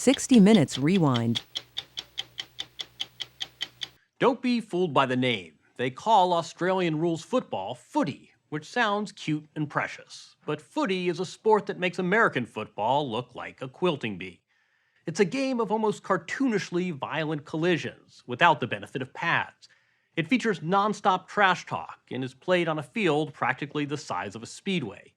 60 Minutes Rewind. Don't be fooled by the name. They call Australian rules football footy, which sounds cute and precious. But footy is a sport that makes American football look like a quilting bee. It's a game of almost cartoonishly violent collisions without the benefit of pads. It features non-stop trash talk and is played on a field practically the size of a speedway.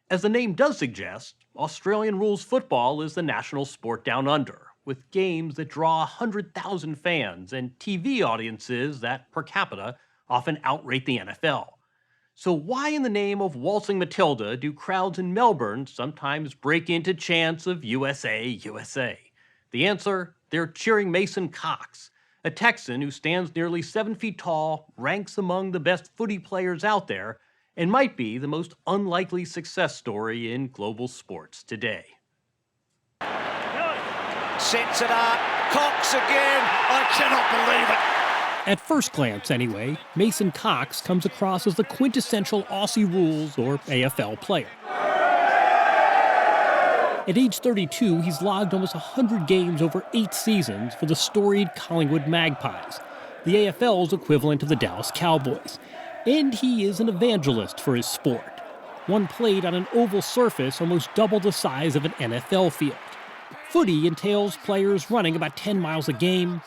As the name does suggest, Australian rules football is the national sport down under, with games that draw 100,000 fans and TV audiences that, per capita, often outrate the NFL. So why in the name of Waltzing Matilda do crowds in Melbourne sometimes break into chants of USA, USA? The answer? They're cheering Mason Cox, a Texan who stands nearly 7 feet tall, ranks among the best footy players out there, and might be the most unlikely success story in global sports today. Sets it up, Cox again, I cannot believe it. At first glance, anyway, Mason Cox comes across as the quintessential Aussie rules or AFL player. At age 32, he's logged almost 100 games over 8 seasons for the storied Collingwood Magpies, the AFL's equivalent of the Dallas Cowboys. And he is an evangelist for his sport, one played on an oval surface almost double the size of an NFL field. Footy entails players running about 10 miles a game,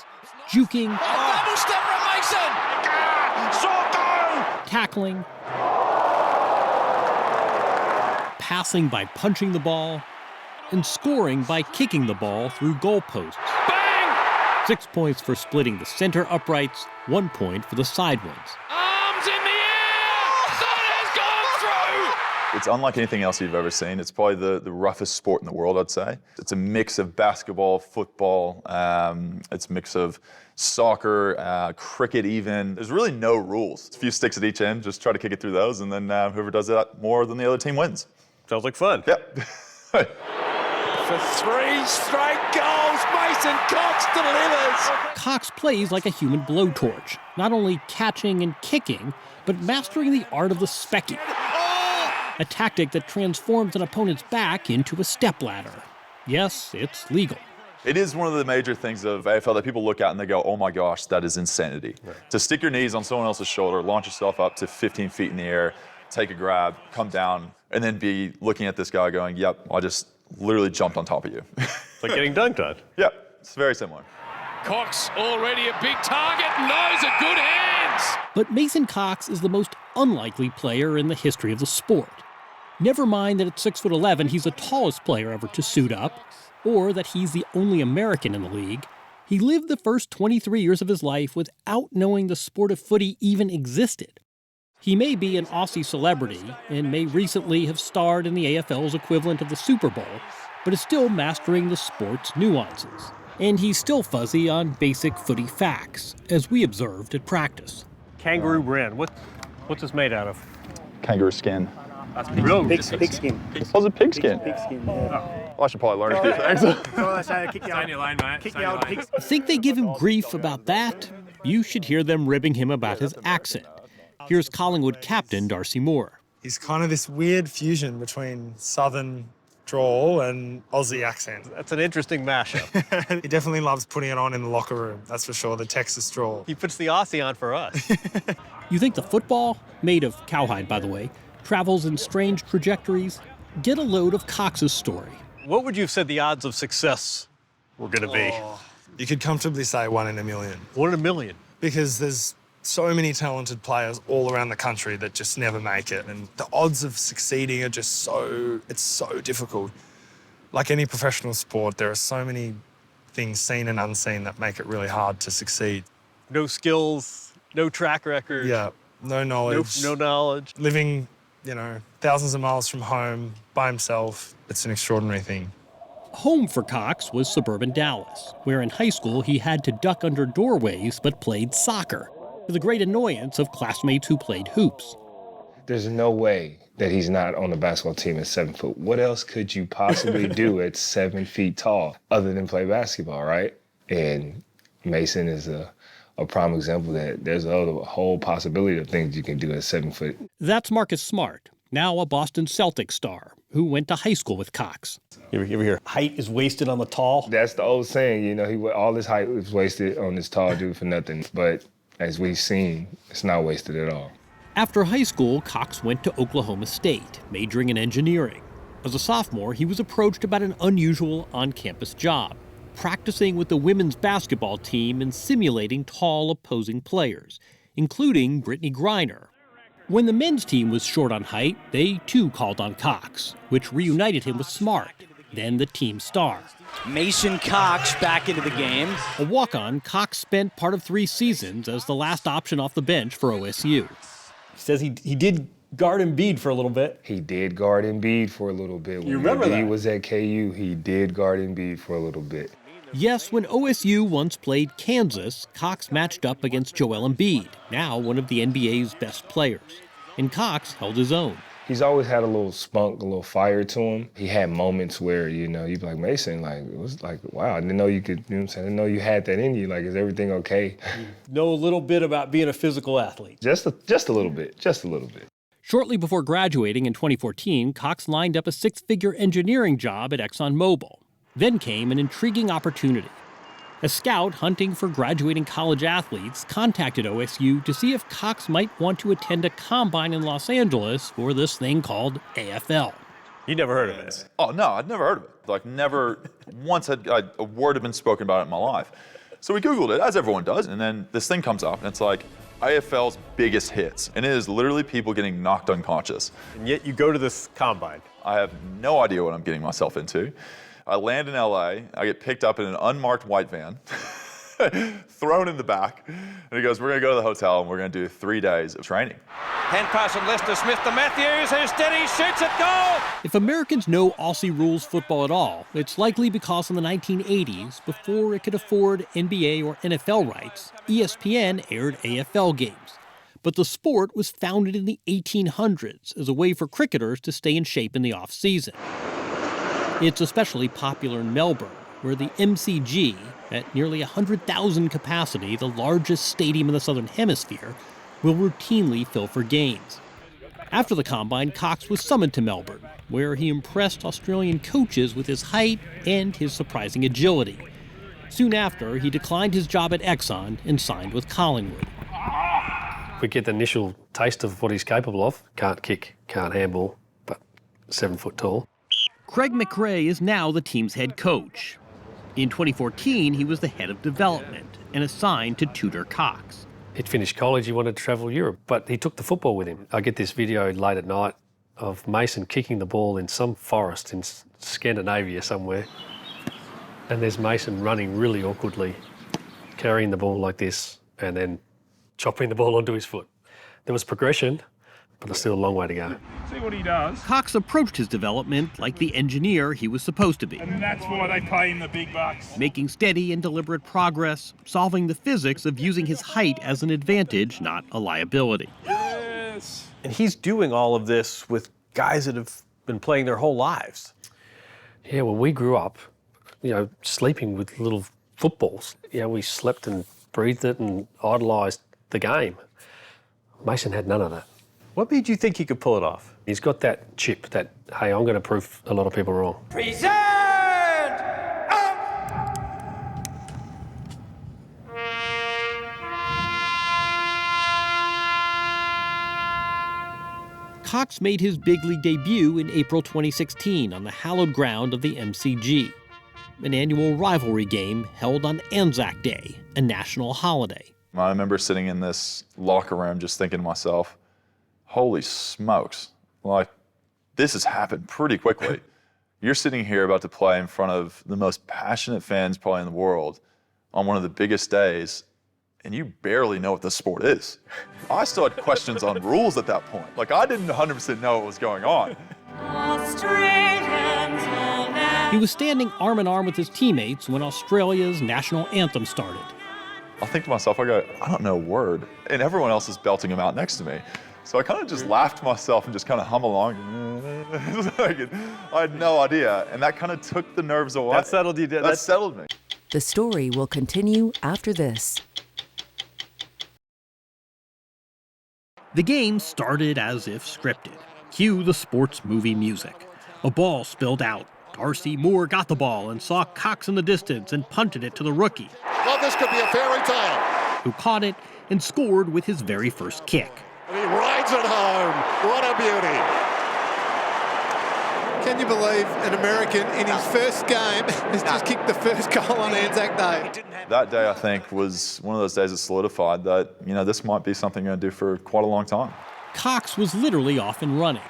juking, Double step from Mason! tackling, passing by punching the ball, and scoring by kicking the ball through goalposts. Bang! 6 points for splitting the center uprights, 1 point for the side ones. Arms in the air! That has gone through! It's unlike anything else you've ever seen. It's probably the roughest sport in the world, I'd say. It's a mix of basketball, football, it's a mix of soccer, cricket even. There's really no rules. It's a few sticks at each end, just try to kick it through those, and then whoever does that more than the other team wins. Sounds like fun. Yep. For 3 straight goals, Mason Cox delivers! Cox plays like a human blowtorch, not only catching and kicking, but mastering the art of the specky, a tactic that transforms an opponent's back into a stepladder. Yes, it's legal. It is one of the major things of AFL that people look at and they go, oh my gosh, that is insanity. Right. To stick your knees on someone else's shoulder, launch yourself up to 15 feet in the air, take a grab, come down, and then be looking at this guy going, yep, I just literally jumped on top of you. It's like getting dunked on. Yeah, it's very similar. Cox already a big target, and those are good hands! But Mason Cox is the most unlikely player in the history of the sport. Never mind that at 6'11", he's the tallest player ever to suit up, or that he's the only American in the league. He lived the first 23 years of his life without knowing the sport of footy even existed. He may be an Aussie celebrity and may recently have starred in the AFL's equivalent of the Super Bowl, but is still mastering the sport's nuances. And he's still fuzzy on basic footy facts, as we observed at practice. Kangaroo brand. What's this made out of? Kangaroo skin. That's Pig skin. Was it pig skin? Pig skin, yeah. Well, I should probably learn a few things. So they say, kick your old pig skin. Think they give him grief about that? You should hear them ribbing him about his accent. Here's Collingwood captain Darcy Moore. He's kind of this weird fusion between southern drawl and Aussie accent. That's an interesting mashup. He definitely loves putting it on in the locker room, that's for sure, the Texas drawl. He puts the Aussie on for us. You think the football, made of cowhide by the way, travels in strange trajectories? Get a load of Cox's story. What would you have said the odds of success were going to be? You could comfortably say 1 in a million. 1 in a million. Because there's so many talented players all around the country that just never make it. And the odds of succeeding are just it's so difficult. Like any professional sport, there are so many things seen and unseen that make it really hard to succeed. No skills, no track record. Yeah, no knowledge. No knowledge. Living, thousands of miles from home by himself, it's an extraordinary thing. Home for Cox was suburban Dallas, where in high school he had to duck under doorways but played soccer, to the great annoyance of classmates who played hoops. There's no way that he's not on the basketball team at 7 foot. What else could you possibly do at 7 feet tall other than play basketball, right? And Mason is a prime example that there's a whole possibility of things you can do at 7 foot. That's Marcus Smart, now a Boston Celtics star, who went to high school with Cox. You ever hear, height is wasted on the tall? That's the old saying, you know, all his height was wasted on this tall dude for nothing. But as we've seen, it's not wasted at all. After high school, Cox went to Oklahoma State, majoring in engineering. As a sophomore, he was approached about an unusual on-campus job, practicing with the women's basketball team and simulating tall opposing players, including Brittany Griner. When the men's team was short on height, they too called on Cox, which reunited him with Smart, then the team star. Mason Cox back into the game. A walk-on, Cox spent part of 3 seasons as the last option off the bench for OSU. He says he did guard Embiid for a little bit. He did guard Embiid for a little bit. You remember that? He was at KU, he did guard Embiid for a little bit. Yes, when OSU once played Kansas, Cox matched up against Joel Embiid, now one of the NBA's best players. And Cox held his own. He's always had a little spunk, a little fire to him. He had moments where, you know, you'd be like, Mason, like, it was like, wow, I didn't know you could, you know what I'm saying? I didn't know you had that in you. Like, is everything okay? Know a little bit about being a physical athlete. Just a little bit, just a little bit. Shortly before graduating in 2014, Cox lined up a 6-figure engineering job at ExxonMobil. Then came an intriguing opportunity. A scout hunting for graduating college athletes contacted OSU to see if Cox might want to attend a combine in Los Angeles for this thing called AFL. You never heard of it? Oh, no, I'd never heard of it. Like, never once had a word had been spoken about it in my life. So we Googled it, as everyone does, and then this thing comes up, and it's like AFL's biggest hits. And it is literally people getting knocked unconscious. And yet you go to this combine. I have no idea what I'm getting myself into. I land in LA, I get picked up in an unmarked white van, thrown in the back, and he goes, we're gonna go to the hotel and we're gonna do 3 days of training. Hand pass from Lester Smith to Matthews, who's steady, shoots it, goal! If Americans know Aussie rules football at all, it's likely because in the 1980s, before it could afford NBA or NFL rights, ESPN aired AFL games. But the sport was founded in the 1800s as a way for cricketers to stay in shape in the off-season. It's especially popular in Melbourne, where the MCG, at nearly 100,000 capacity, the largest stadium in the Southern Hemisphere, will routinely fill for games. After the combine, Cox was summoned to Melbourne, where he impressed Australian coaches with his height and his surprising agility. Soon after, he declined his job at Exxon and signed with Collingwood. We get the initial taste of what he's capable of. Can't kick, can't handball, but 7 foot tall. Craig McRae is now the team's head coach. In 2014, he was the head of development and assigned to tutor Cox. He'd finished college, he wanted to travel Europe, but he took the football with him. I get this video late at night of Mason kicking the ball in some forest in Scandinavia somewhere. And there's Mason running really awkwardly, carrying the ball like this, and then chopping the ball onto his foot. There was progression, but there's still a long way to go. See what he does. Cox approached his development like the engineer he was supposed to be. And that's why they pay him the big bucks. Making steady and deliberate progress, solving the physics of using his height as an advantage, not a liability. Yes. And he's doing all of this with guys that have been playing their whole lives. Yeah, well, we grew up, you know, sleeping with little footballs. You know, we slept and breathed it and idolised the game. Mason had none of that. What made you think he could pull it off? He's got that chip that, hey, I'm going to prove a lot of people wrong. Present! Cox made his big league debut in April 2016 on the hallowed ground of the MCG, an annual rivalry game held on Anzac Day, a national holiday. I remember sitting in this locker room just thinking to myself, holy smokes, like, this has happened pretty quickly. You're sitting here about to play in front of the most passionate fans probably in the world on one of the biggest days, and you barely know what this sport is. I still had questions on rules at that point. Like, I didn't 100% know what was going on. He was standing arm in arm with his teammates when Australia's national anthem started. I think to myself, I go, I don't know a word. And everyone else is belting him out next to me. So I kind of just laughed to myself and just kind of hum along. I had no idea. And that kind of took the nerves away. That settled you, did that? Settled me. The story will continue after this. The game started as if scripted. Cue the sports movie music. A ball spilled out. Darcy Moore got the ball and saw Cox in the distance and punted it to the rookie, Well, this could be a fairy tale. who caught it and scored with his very first kick. And he rides it home. What a beauty. Can you believe an American in his first game has just kicked the first goal on Anzac Day? That day, I think, was one of those days that solidified that, this might be something I'm going to do for quite a long time. Cox was literally off and running.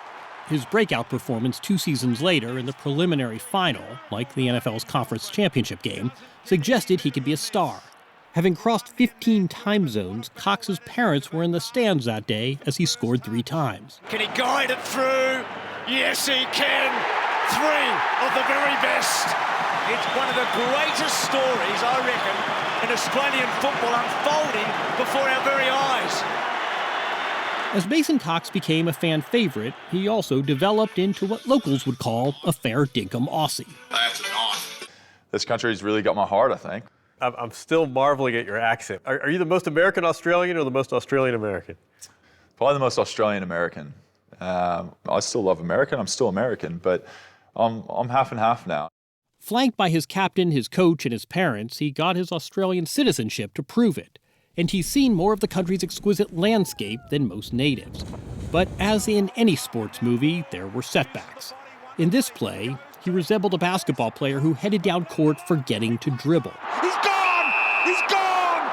His breakout performance 2 seasons later in the preliminary final, like the NFL's conference championship game, suggested he could be a star. Having crossed 15 time zones, Cox's parents were in the stands that day as he scored 3 times. Can he guide it through? Yes, he can. 3 of the very best. It's one of the greatest stories, I reckon, in Australian football unfolding before our very eyes. As Mason Cox became a fan favorite, he also developed into what locals would call a fair dinkum Aussie. That's nice. This country's really got my heart, I think. I'm still marveling at your accent. Are you the most American Australian or the most Australian American? Probably the most Australian American. I still love America, I'm still American, but I'm half and half now. Flanked by his captain, his coach, and his parents, he got his Australian citizenship to prove it. And he's seen more of the country's exquisite landscape than most natives. But as in any sports movie, there were setbacks. In this play, he resembled a basketball player who headed down court forgetting to dribble. He's gone! He's gone!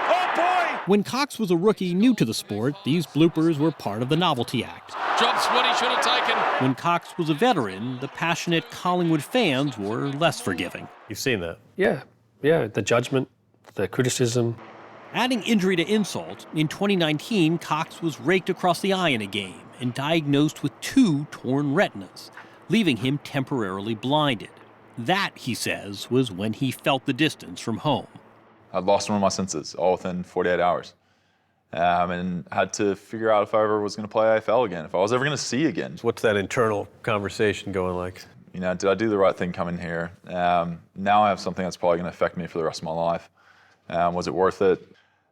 Oh, boy! When Cox was a rookie new to the sport, these bloopers were part of the novelty act. Drops what he should have taken. When Cox was a veteran, the passionate Collingwood fans were less forgiving. You've seen that? Yeah, the judgment, the criticism. Adding injury to insult, in 2019, Cox was raked across the eye in a game and diagnosed with 2 torn retinas, leaving him temporarily blinded. That, he says, was when he felt the distance from home. I'd lost one of my senses all within 48 hours. And had to figure out if I ever was going to play AFL again, if I was ever going to see again. What's that internal conversation going like? Did I do the right thing coming here? Now I have something that's probably going to affect me for the rest of my life. Was it worth it?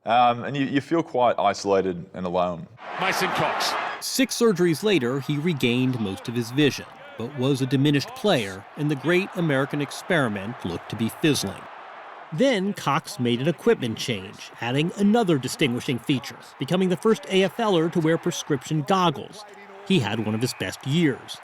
And you feel quite isolated and alone. Mason Cox. 6 surgeries later, he regained most of his vision, but was a diminished player, and the great American experiment looked to be fizzling. Then Cox made an equipment change, adding another distinguishing feature, becoming the first AFLer to wear prescription goggles. He had one of his best years.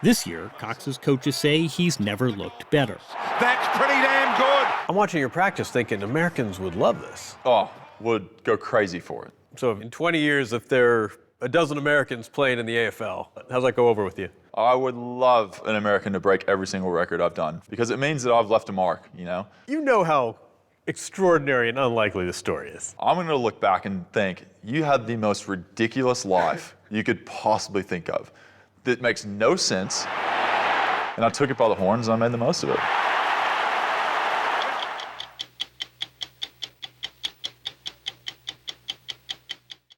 This year, Cox's coaches say he's never looked better. That's pretty damn good. I'm watching your practice thinking Americans would love this. Oh, would go crazy for it. So in 20 years, if there are a dozen Americans playing in the AFL, how's that go over with you? I would love an American to break every single record I've done, because it means that I've left a mark, You know how extraordinary and unlikely this story is. I'm going to look back and think, you had the most ridiculous life you could possibly think of. That makes no sense. And I took it by the horns and I made the most of it.